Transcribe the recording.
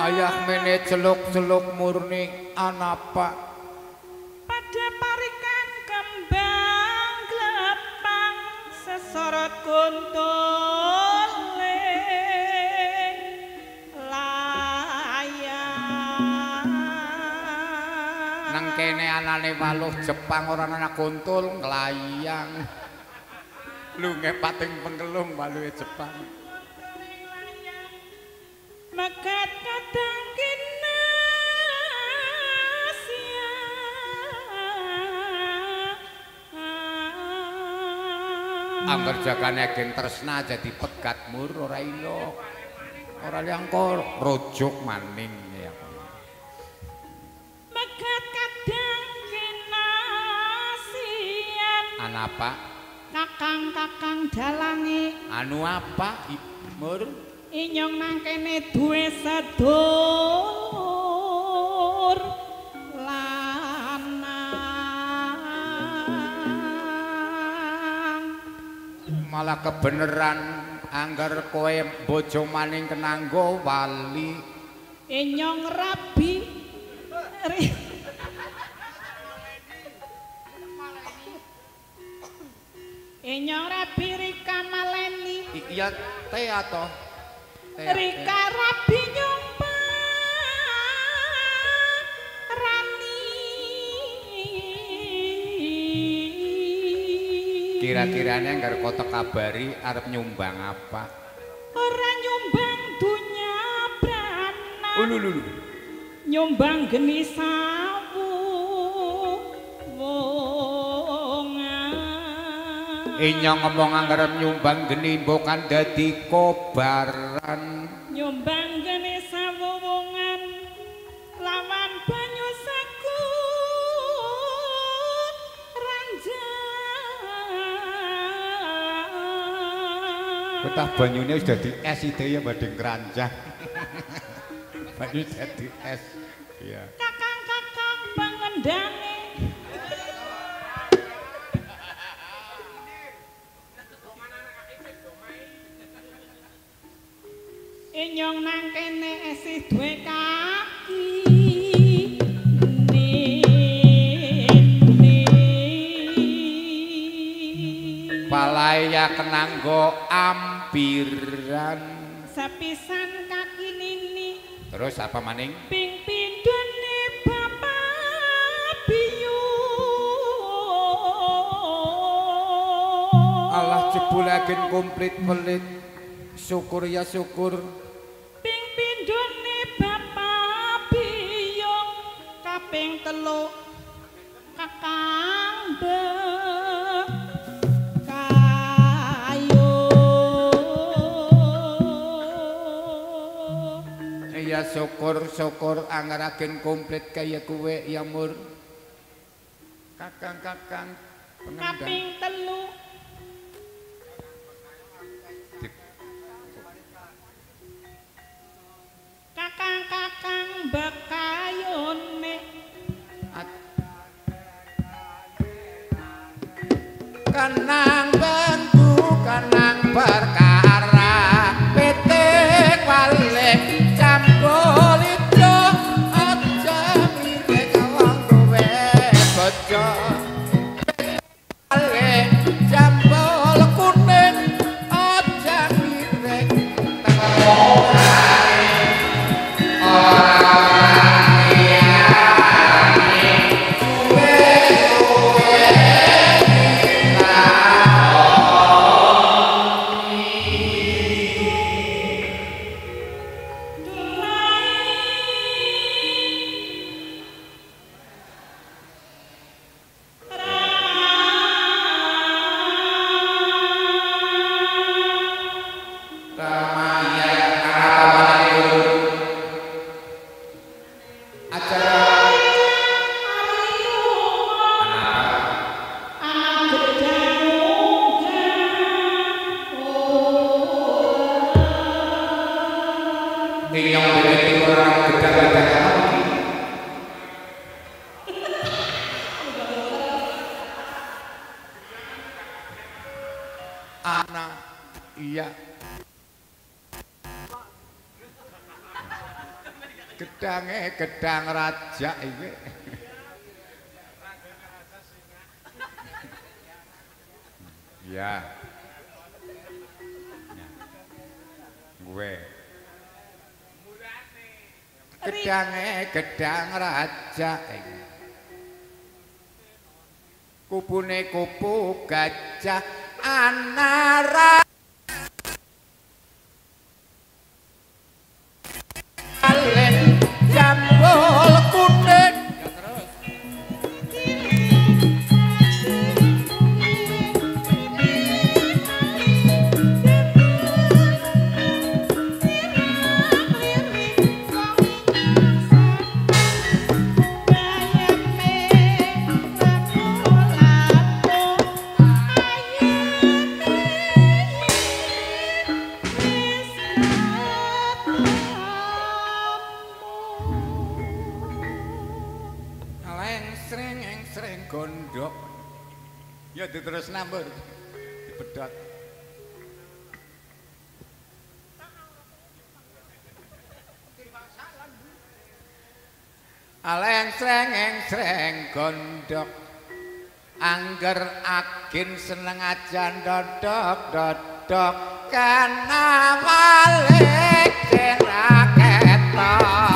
Ayah mene celuk-celuk murni anapa pada parikan kembang glepang sesorot kuntul layang nang kene anane waluh Jepang ora ana kuntul nglayang lunge pating pengkelung waluhe Jepang mekat kadang kinasia angger jagane gen tresna jadi pegat mur ora ilo ora liangko rujuk maning ya mekat kadang kinasian anapa kakang-kakang dalange anu apa mur inyong nang kene duwe sedulur lanang malah kebeneran angger kowe bojo maning kenanggo wali inyong rabi inyong rabi Rika Maleni iya teh atau Rika rabi nyompa rani kira-kiranya anggar kota kabari arep nyumbang apa ora nyumbang dunya brana ulululu nyumbang geni sawu wongan inyong ngomong anggar nyumbang geni bukan dadi kobaran nyumbang geni sawu wongan lawan banyu saku ranjang betah banyune wis dadi es ide ya badhe keranjang banyu dadi es iya kakang-kakang pangendane inyong nang kene esih duwe kaki palaya kenanggo ampiran sepisan kaki nini terus apa maning ping pindhone bapak biyu Allah jebulaken komplit pelit syukur ya syukur ping pindhone bapak biyung kaping telu kakang ya syukur angaraken komplit kaya kuwe ya mur kakang-kakang kaping telu kakang-kakang bekayone kanang bantu kanang perkara petik balik campur itu aja mirip wong kowe bojo balik campur kuning aja mirip Iya. Gedange gedang raja iki. Ya. Gue. Gedange gedang raja iki. Kupune kupu gajah anara alen jambul kuning. Sreng gondok ya diterus nambur dipedhot aleng sreng gondok angger agin seneng ajan dodok kana malik sira ketok